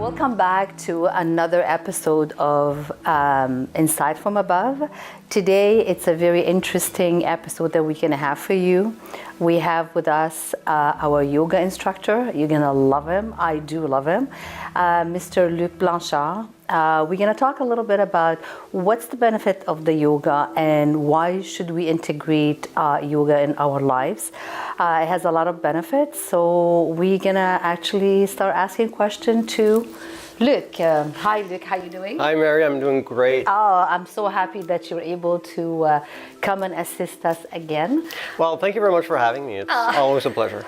Welcome back to another episode of Insight from Above. Today, it's a very interesting episode that we're going to have for you. We have with us our yoga instructor. You're going to love him. I do love him. Mr. Luc Blanchard. We're going to talk a little bit about what's the benefit of the yoga and why should we integrate yoga in our lives. It has a lot of benefits, so we're going to actually start asking questions to Luc. Hi, Luc. How you doing? Hi, Mary. I'm doing great. Oh, I'm so happy that you're able to come and assist us again. Well, thank you very much for having me. It's always a pleasure.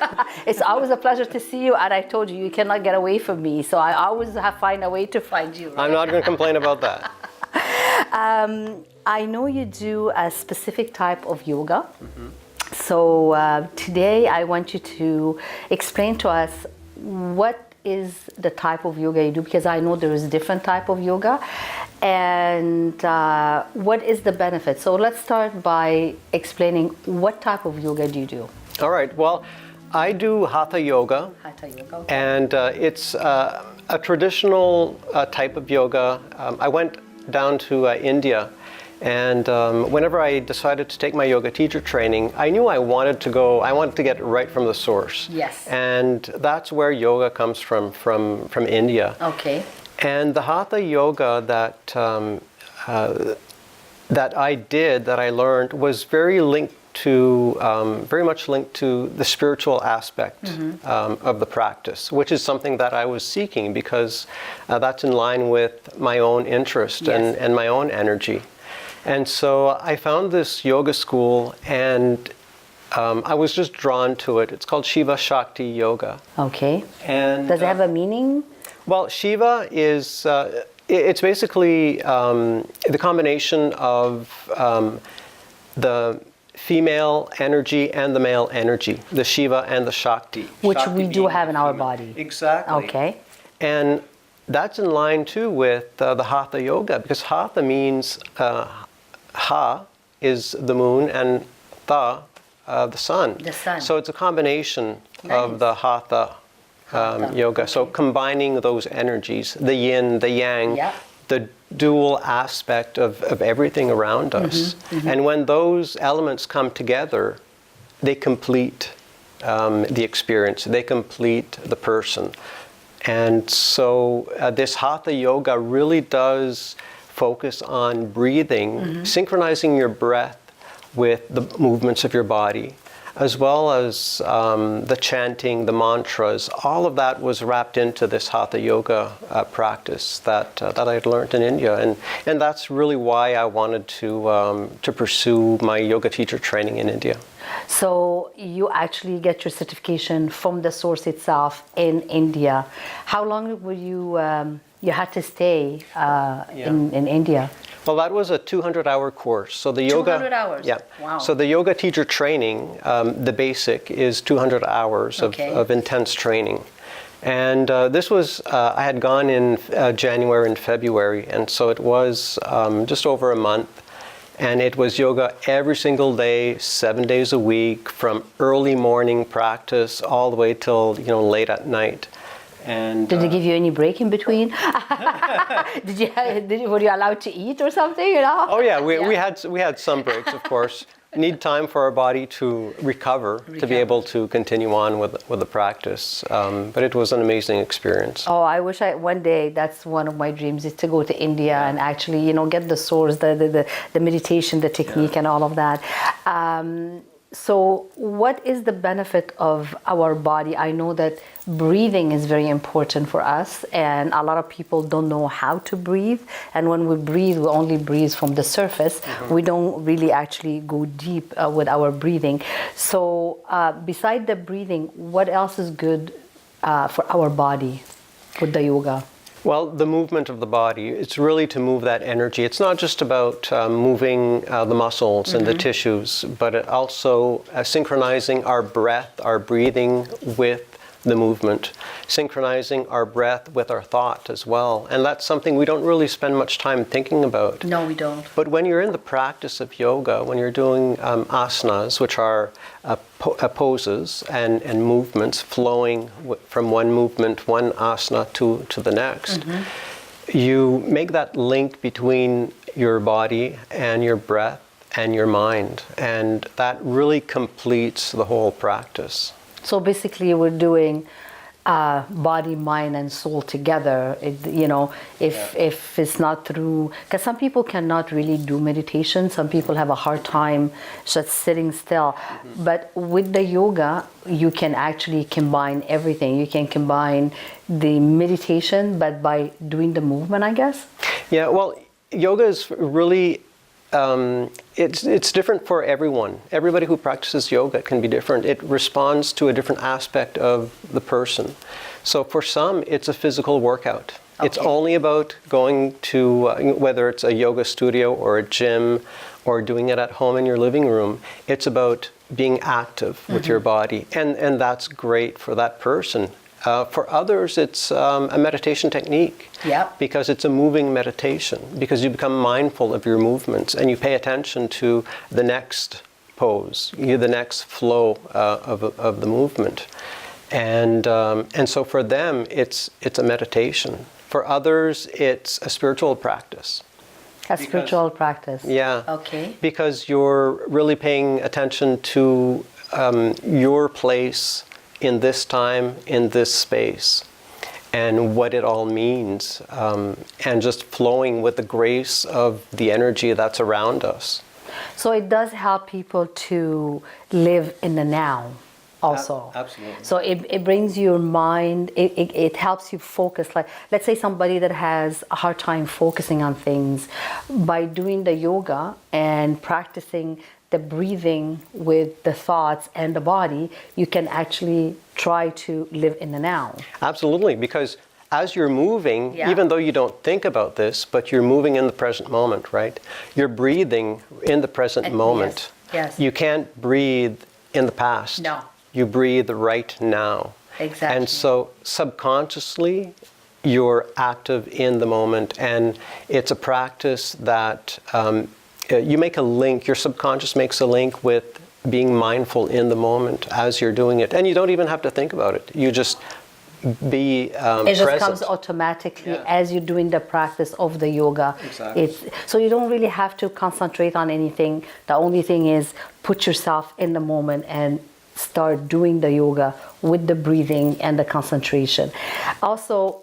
It's always a pleasure to see you, and I told you, you cannot get away from me, so I always find a way to find you. Right? I'm not going to complain about that. I know you do a specific type of yoga. Mm-hmm. So today I want you to explain to us what is the type of yoga you do, because I know there is different type of yoga, and what is the benefit. So let's start by explaining what type of yoga do you do. All right. Well, I do Hatha yoga. Hatha yoga. Okay. And it's a traditional type of yoga. I went down to India, and whenever I decided to take my yoga teacher training, I knew I wanted to get it right from the source. Yes. And that's where yoga comes from India. Okay. And the Hatha yoga that I learned was very much linked to the spiritual aspect of the practice, which is something that I was seeking because that's in line with my own interest. Yes. and my own energy. And so I found this yoga school, and I was just drawn to it. It's called Shiva Shakti Yoga. Okay. And does it have a meaning? Well, Shiva is, it's basically the combination of the female energy and the male energy, the Shiva and the Shakti. Which Shakti we do have in our body. Exactly. Okay. And that's in line too with the Hatha yoga, because Hatha means Ha is the moon and Tha the sun. The sun. So it's a combination of the Hatha yoga. Okay. So combining those energies, the yin, the yang, the dual aspect of everything around us. And when those elements come together, they complete the experience, they complete the person. And so this Hatha yoga really does focus on breathing, synchronizing your breath with the movements of your body, as well as the chanting, the mantras. All of that was wrapped into this Hatha yoga practice that I had learned in India, and that's really why I wanted to pursue my yoga teacher training in India. So you actually get your certification from the source itself in India. How long were you had to stay in India? Well, that was a 200-hour course. So the yoga. 200 hours. Yeah. Wow. So the yoga teacher training, the basic is 200 hours of intense training, and this was I had gone in January and February, and so it was just over a month. And it was yoga every single day, 7 days a week, from early morning practice all the way till late at night. And did they give you any break in between? Were you allowed to eat or something? Oh yeah, we had some breaks, of course. Need time for our body to recover. To be able to continue on with the practice. But it was an amazing experience. Oh, I wish one day, that's one of my dreams, is to go to India and actually, get the source, the meditation, the technique and all of that. So what is the benefit of our body? I know that breathing is very important for us, and a lot of people don't know how to breathe. And when we breathe, we only breathe from the surface. We don't really actually go deep with our breathing. So beside the breathing, what else is good for our body with the yoga? Well, the movement of the body, it's really to move that energy. It's not just about moving the muscles and the tissues, but it also synchronizing our breath, our breathing with the movement, synchronizing our breath with our thought as well. And that's something we don't really spend much time thinking about. No, we don't. But when you're in the practice of yoga, when you're doing asanas, which are poses and movements flowing from one movement, one asana to the next, you make that link between your body and your breath and your mind, and that really completes the whole practice. So basically, we're doing body, mind, and soul together. If it's not through, because some people cannot really do meditation. Some people have a hard time just sitting still. But with the yoga, you can actually combine everything. You can combine the meditation, but by doing the movement, I guess. Yeah. Well, yoga is really. It's different for everyone. Everybody who practices yoga can be different. It responds to a different aspect of the person. So for some, it's a physical workout. Okay. It's only about going to, whether it's a yoga studio or a gym or doing it at home in your living room, it's about being active with your body. And that's great for that person. For others, it's a meditation technique. Yep. Because it's a moving meditation, because you become mindful of your movements and you pay attention to the next pose, the next flow of the movement. And so for them, it's a meditation. For others, it's a spiritual practice. Spiritual practice. Yeah. Okay. Because you're really paying attention to your place in this time, in this space, and what it all means, and just flowing with the grace of the energy that's around us. So it does help people to live in the now also. Absolutely. So it brings your mind, it helps you focus. Like, let's say somebody that has a hard time focusing on things, by doing the yoga and practicing the breathing with the thoughts and the body, you can actually try to live in the now. Absolutely, because as you're moving, even though you don't think about this, but you're moving in the present moment, right? You're breathing in the present moment. Yes. You can't breathe in the past. No. You breathe right now. Exactly. And so subconsciously, you're active in the moment, and it's a practice that you make a link, your subconscious makes a link with being mindful in the moment as you're doing it. And you don't even have to think about it. You just be present. It just comes automatically as you're doing the practice of the yoga. Exactly. So you don't really have to concentrate on anything. The only thing is put yourself in the moment and start doing the yoga with the breathing and the concentration. Also,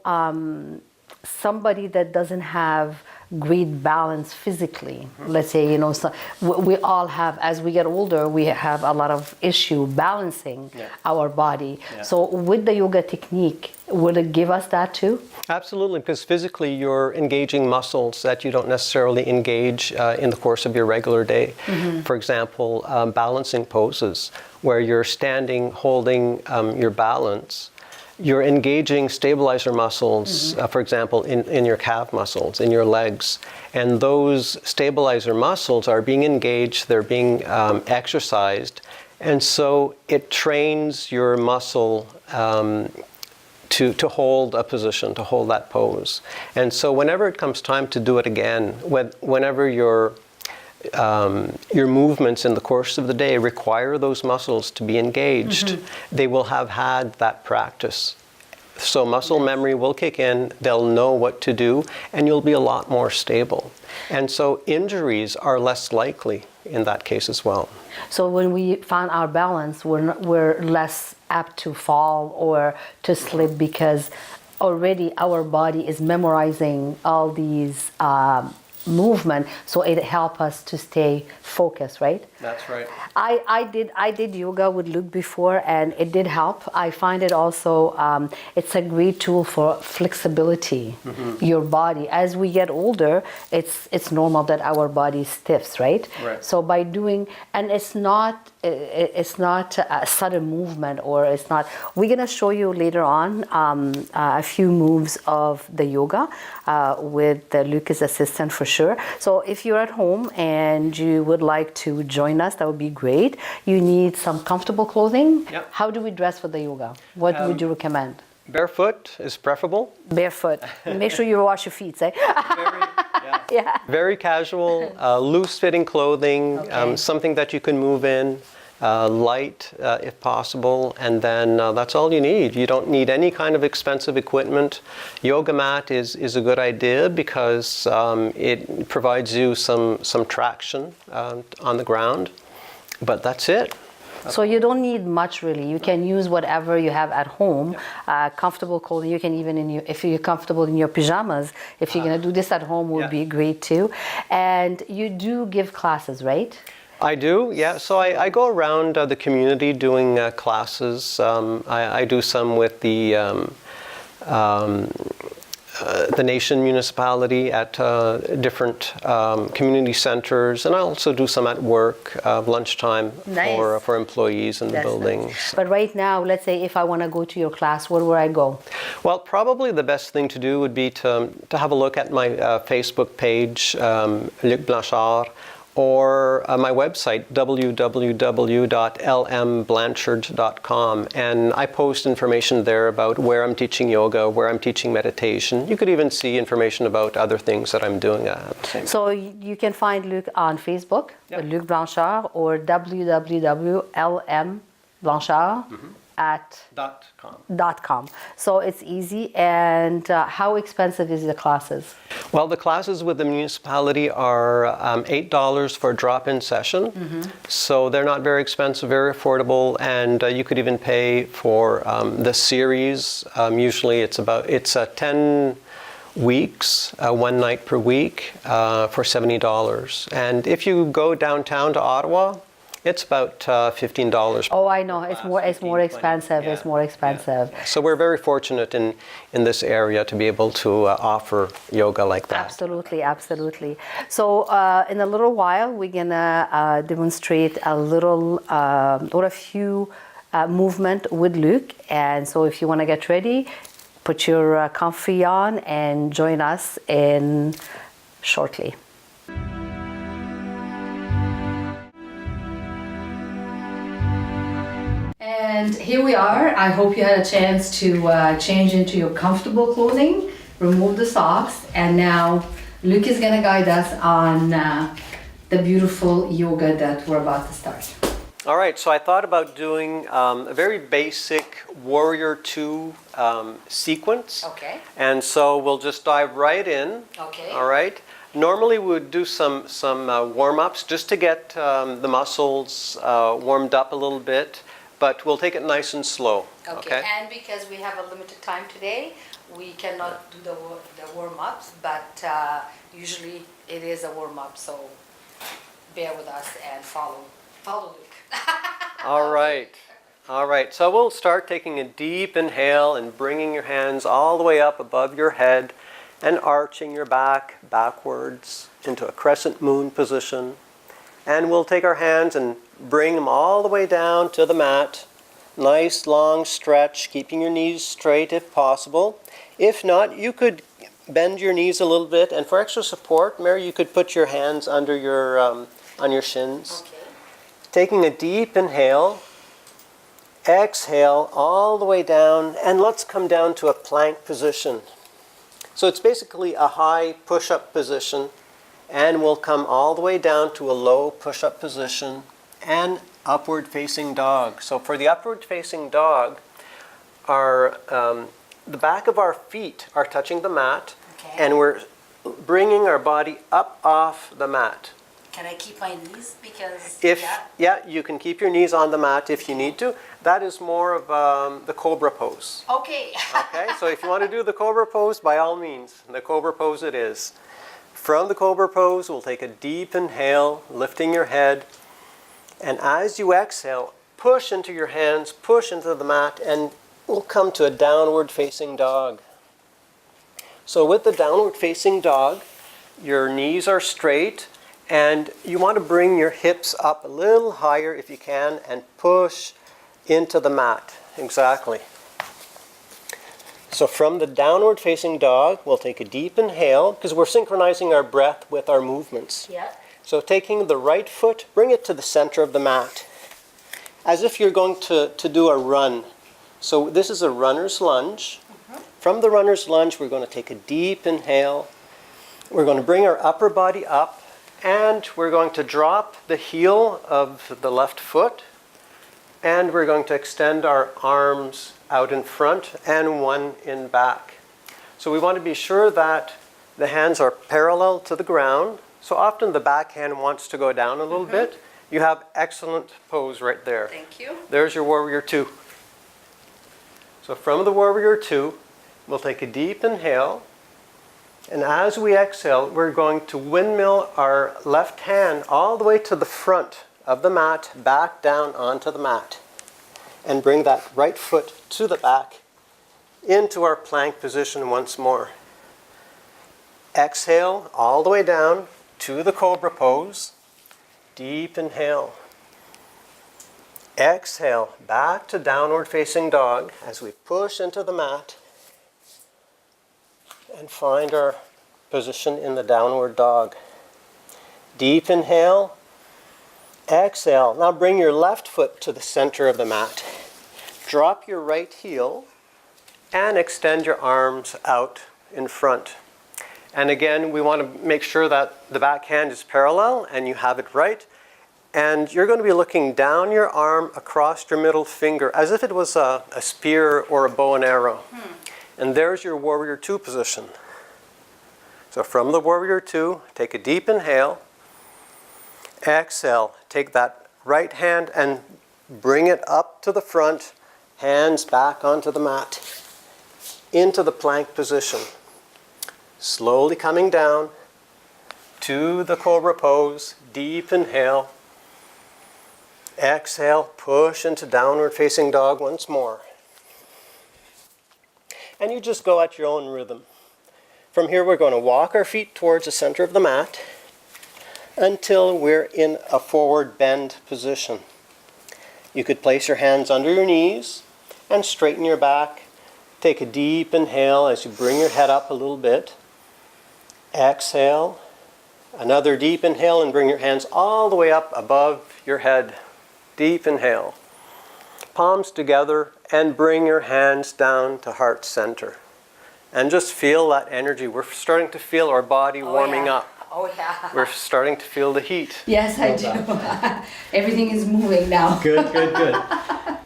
somebody that doesn't have great balance physically, let's say, so we all have, as we get older, we have a lot of issue balancing our body. So with the yoga technique, will it give us that too? Absolutely, because physically you're engaging muscles that you don't necessarily engage in the course of your regular day. For example, balancing poses, where you're standing, holding your balance. You're engaging stabilizer muscles, for example, in your calf muscles, in your legs. And those stabilizer muscles are being engaged, they're being exercised. And so it trains your muscle to hold a position, to hold that pose. And so whenever it comes time to do it again, whenever your movements in the course of the day require those muscles to be engaged, they will have had that practice. So muscle memory will kick in, they'll know what to do, and you'll be a lot more stable. And so injuries are less likely in that case as well. So when we find our balance, we're less apt to fall or to slip, because already our body is memorizing all these movement, so it helps us to stay focused, right? That's right. I did yoga with Luke before, and it did help. I find it also it's a great tool for flexibility. Your body, as we get older, it's normal that our body stiffs, right? So by doing, and it's not a sudden movement, or it's not. We're gonna show you later on a few moves of the yoga with Luke's assistant for sure. So if you're at home and you would like to join us, that would be great. You need some comfortable clothing. Yep. How do we dress for the yoga? What would you recommend? Barefoot is preferable. Barefoot. Make sure you wash your feet, eh? Very casual, loose-fitting clothing, something that you can move in. light if possible, and then that's all you need. You don't need any kind of expensive equipment. Yoga mat is a good idea because it provides you some traction on the ground, but that's it. So you don't need much really. You can use whatever you have at home. Comfortable clothing. You can even if you're comfortable in your pajamas. If you're gonna do this at home, would be great too. And you do give classes, right? I do, yeah. So I go around the community doing classes. I do some with the nation municipality at different community centers, and I also do some at work, lunchtime for employees in the buildings. Nice. But right now, let's say if I want to go to your class, where would I go? Well, probably the best thing to do would be to have a look at my Facebook page, Luc Blanchard, or my website, www.lmblanchard.com. And I post information there about where I'm teaching yoga, where I'm teaching meditation. You could even see information about other things that I'm doing at the same time. So you can find Luc on Facebook, Luc Blanchard, or www.lmblanchard .com. So it's easy. And how expensive is the classes? Well, the classes with the municipality are $8 for a drop-in session. So they're not very expensive, very affordable, and you could even pay for the series. Usually it's 10 weeks, one night per week for $70. And if you go downtown to Ottawa, it's about $15. Oh, I know. It's more expensive. Yeah. It's more expensive. Yeah. So we're very fortunate in this area to be able to offer yoga like that. Absolutely, absolutely. So in a little while, we're gonna demonstrate a few movement with Luc. And so if you want to get ready, put your comfy on and join us in shortly. And here we are. I hope you had a chance to change into your comfortable clothing, remove the socks, and now Luc is gonna guide us on the beautiful yoga that we're about to start. All right, so I thought about doing a very basic Warrior II sequence. Okay. And so we'll just dive right in. Okay. All right. Normally we would do some warm-ups just to get the muscles warmed up a little bit. But we'll take it nice and slow. Okay. And because we have a limited time today, we cannot do the warm-ups, but usually it is a warm-up, so bear with us and follow Luc. All right. So we'll start taking a deep inhale and bringing your hands all the way up above your head and arching your back backwards into a crescent moon position. And we'll take our hands and bring them all the way down to the mat. Nice long stretch, keeping your knees straight if possible. If not, you could bend your knees a little bit, and for extra support, Mary, you could put your hands under your on your shins. Okay. Taking a deep inhale, exhale all the way down, and let's come down to a plank position. So it's basically a high push-up position, and we'll come all the way down to a low push-up position and upward facing dog. So for the upward facing dog, the back of our feet are touching the mat, and we're bringing our body up off the mat. Can I keep my knees? Because you can keep your knees on the mat if you need to. That is more of the cobra pose. Okay. Okay, so if you want to do the cobra pose, by all means, the cobra pose it is. From the cobra pose, we'll take a deep inhale, lifting your head. And as you exhale, push into your hands, push into the mat, and we'll come to a downward facing dog. So with the downward facing dog, your knees are straight, and you want to bring your hips up a little higher if you can, and push into the mat. Exactly. So from the downward facing dog, we'll take a deep inhale, because we're synchronizing our breath with our movements. Yeah. So taking the right foot, bring it to the center of the mat, as if you're going to do a run. So this is a runner's lunge. From the runner's lunge, we're going to take a deep inhale. We're going to bring our upper body up, and we're going to drop the heel of the left foot, And we're going to extend our arms out in front and one in back. So we want to be sure that the hands are parallel to the ground. So often the back hand wants to go down a little bit. You have excellent pose right there. Thank you. There's your Warrior Two. So from the Warrior Two, we'll take a deep inhale. And as we exhale, we're going to windmill our left hand all the way to the front of the mat, back down onto the mat. And bring that right foot to the back into our plank position once more. Exhale all the way down to the Cobra pose. Deep inhale. Exhale back to downward facing dog as we push into the mat and find our position in the downward dog. Deep inhale. Exhale. Now bring your left foot to the center of the mat. Drop your right heel and extend your arms out in front. And again, we want to make sure that the back hand is parallel and you have it right. And you're going to be looking down your arm across your middle finger as if it was a spear or a bow and arrow. And there's your Warrior Two position. So from the Warrior Two, take a deep inhale. Exhale, take that right hand and bring it up to the front, hands back onto the mat, into the plank position. Slowly coming down to the Cobra pose, deep inhale. Exhale, push into downward facing dog once more. And you just go at your own rhythm. From here we're going to walk our feet towards the center of the mat until we're in a forward bend position. You could place your hands under your knees and straighten your back. Take a deep inhale as you bring your head up a little bit. Exhale. Another deep inhale and bring your hands all the way up above your head. Deep inhale. Palms together and bring your hands down to heart center. And just feel that energy. We're starting to feel our body warming up. Oh, yeah. We're starting to feel the heat. Yes, I do. Everything is moving now. Good, good, good.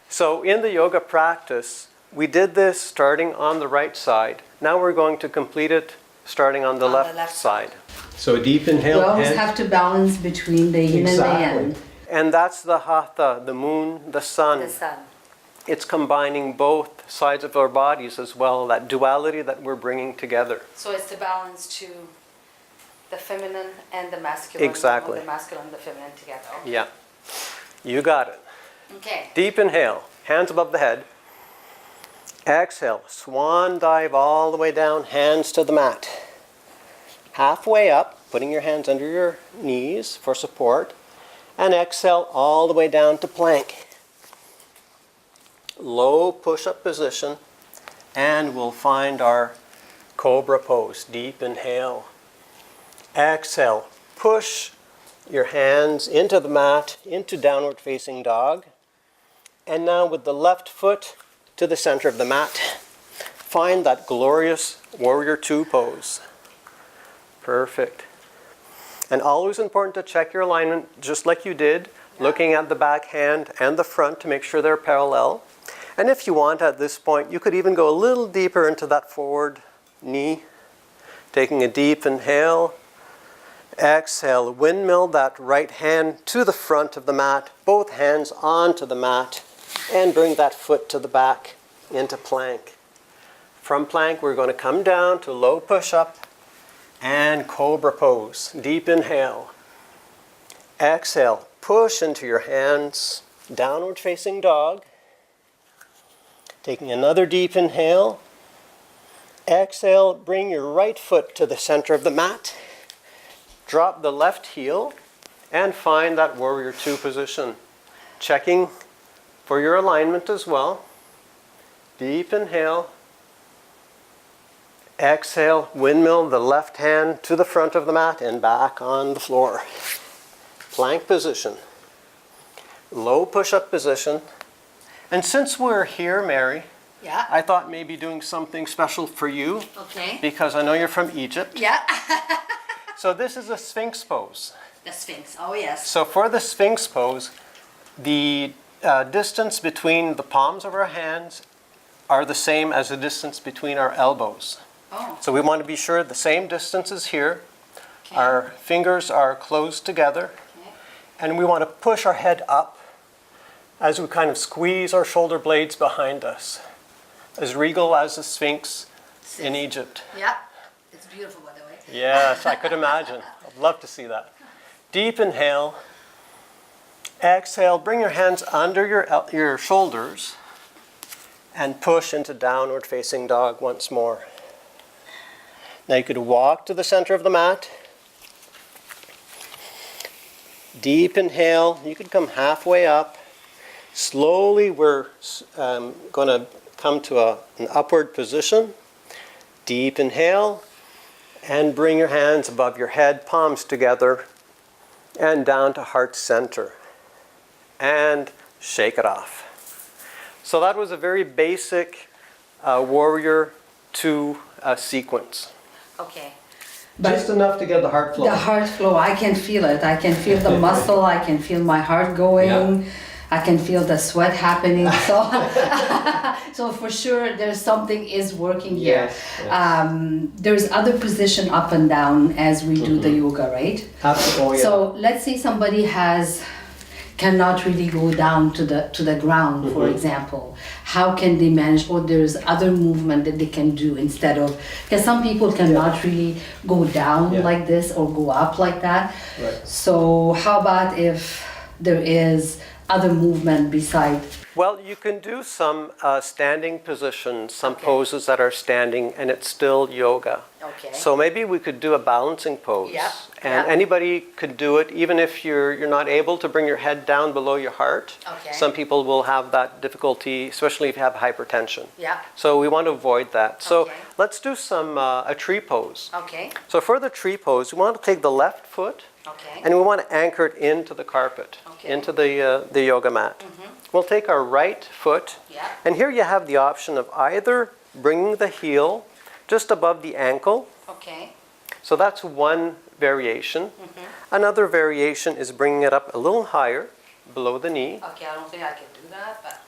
So in the yoga practice, we did this starting on the right side. Now we're going to complete it starting on the left side. So deep inhale. We always have to balance between the yin and the yang. And that's the hatha, the moon, the sun. The sun. It's combining both sides of our bodies as well, that duality that we're bringing together. So it's the balance to the feminine and the masculine. Exactly. Or the masculine and the feminine together. Okay. Yeah, you got it. Okay. Deep inhale, hands above the head. Exhale, swan dive all the way down, hands to the mat. Halfway up, putting your hands under your knees for support. And exhale all the way down to plank. Low push-up position. And we'll find our Cobra pose. Deep inhale. Exhale, push your hands into the mat, into downward facing dog. And now with the left foot to the center of the mat, find that glorious Warrior Two pose. Perfect. And always important to check your alignment just like you did, looking at the back hand and the front to make sure they're parallel. And if you want at this point, you could even go a little deeper into that forward knee, taking a deep inhale. Exhale, windmill that right hand to the front of the mat, both hands onto the mat, and bring that foot to the back into plank. From plank, we're going to come down to low push-up and Cobra pose. Deep inhale. Exhale, push into your hands, downward facing dog. Taking another deep inhale. Exhale, bring your right foot to the center of the mat. Drop the left heel and find that Warrior Two position. Checking for your alignment as well. Deep inhale. Exhale, windmill the left hand to the front of the mat and back on the floor. Plank position. Low push-up position. And since we're here, Mary, Yeah. I thought maybe doing something special for you. Okay. Because I know you're from Egypt. Yeah. So this is a Sphinx pose. The Sphinx. Oh, yes. So for the Sphinx pose, the distance between the palms of our hands are the same as the distance between our elbows. Oh. So we want to be sure the same distance is here. Okay. Our fingers are closed together. Okay. And we want to push our head up as we kind of squeeze our shoulder blades behind us. As regal as the Sphinx in Egypt. Yeah, it's beautiful, by the way. Yes, I could imagine. I'd love to see that. Deep inhale. Exhale, bring your hands under your shoulders and push into downward facing dog once more. Now you could walk to the center of the mat. Deep inhale, you could come halfway up. Slowly we're going to come to an upward position. Deep inhale and bring your hands above your head, palms together and down to heart center. And shake it off. So that was a very basic Warrior 2 sequence. Okay. Just enough to get the heart flow. The heart flow, I can feel it. I can feel the muscle. I can feel my heart going. Yeah. I can feel the sweat happening. So, so for sure, there's something is working here. Yes. There's other position up and down as we do the yoga, right? Absolutely. Yeah. So let's say somebody cannot really go down to the ground, for example. How can they manage? Or there's other movement that they can do instead of, because some people cannot really go down like this or go up like that. Right. So how about if there is other movement beside? Well, you can do some standing positions, some poses that are standing, and it's still yoga. Okay. So maybe we could do a balancing pose. Yep. And Yep. anybody could do it, even if you're not able to bring your head down below your heart. Okay. Some people will have that difficulty, especially if you have hypertension. Yeah. So we want to avoid that. So Okay. let's do some a tree pose. Okay. So for the tree pose, we want to take the left foot Okay. and we want to anchor it into the carpet, Okay. into the yoga mat. We'll take our right foot, Yeah. and here you have the option of either bringing the heel just above the ankle. Okay. So that's one variation. Another variation is bringing it up a little higher, below the knee. Okay, I don't think I can do that, but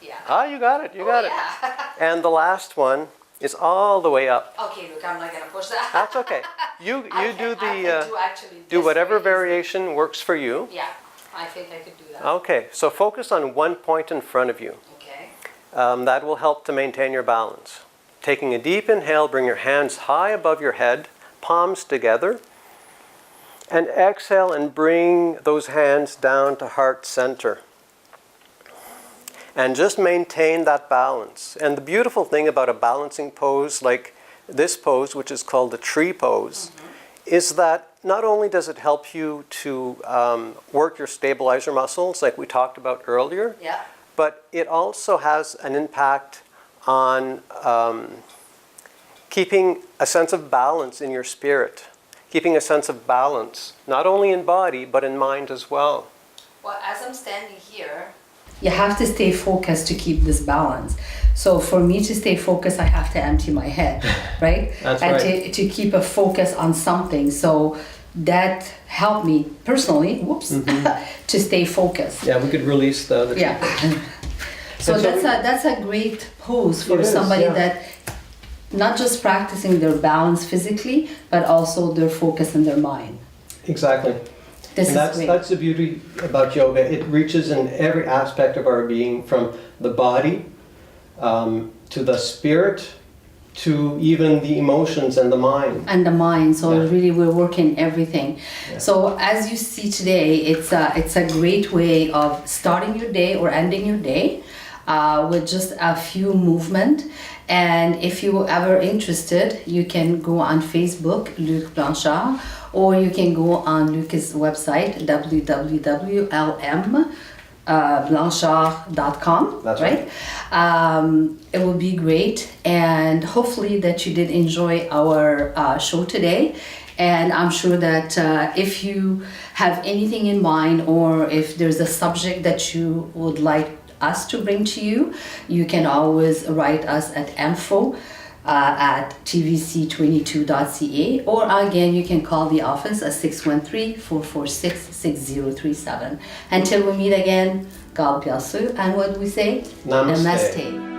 yeah. Ah, you got it, you got it. Yeah. And the last one is all the way up. Okay, look, I'm not gonna push that. That's okay. You I do can the actually do this whatever way easy. variation works for you. Yeah, I think I could do that. Okay, so focus on one point in front of you. Okay. That will help to maintain your balance. Taking a deep inhale, bring your hands high above your head, palms together. And exhale and bring those hands down to heart center. And just maintain that balance. And the beautiful thing about a balancing pose like this pose, which is called the tree pose, is that not only does it help you to work your stabilizer muscles like we talked about earlier, Yeah. but it also has an impact on keeping a sense of balance in your spirit, keeping a sense of balance, not only in body, but in mind as well. Well, as I'm standing here, you have to stay focused to keep this balance. So for me to stay focused, I have to empty my head, right? That's and right. to keep a focus on something. So that helped me personally, to stay focused. Yeah, we could release the Yeah. So And so that's a great pose for It is, somebody yeah. that not just practicing their balance physically, but also their focus in their mind. Exactly. This And is great. that's the beauty about yoga. It reaches in every aspect of our being, from the body to the spirit to even the emotions and the mind. And the mind. So Yeah. really, we're working everything. Yeah. So as you see today, it's a great way of starting your day or ending your day with just a few movement. And if you ever interested, you can go on Facebook, Luc Blanchard, or you can go on Luc's website, www.lmblanchard.com. That's right. It will be great, and hopefully that you did enjoy our show today. And I'm sure that if you have anything in mind, or if there's a subject that you would like us to bring to you, you can always write us at info at tvc22.ca, or again, you can call the office at 613-446-6037. Until we meet again, God bless you. And what do we say? Namaste. Namaste.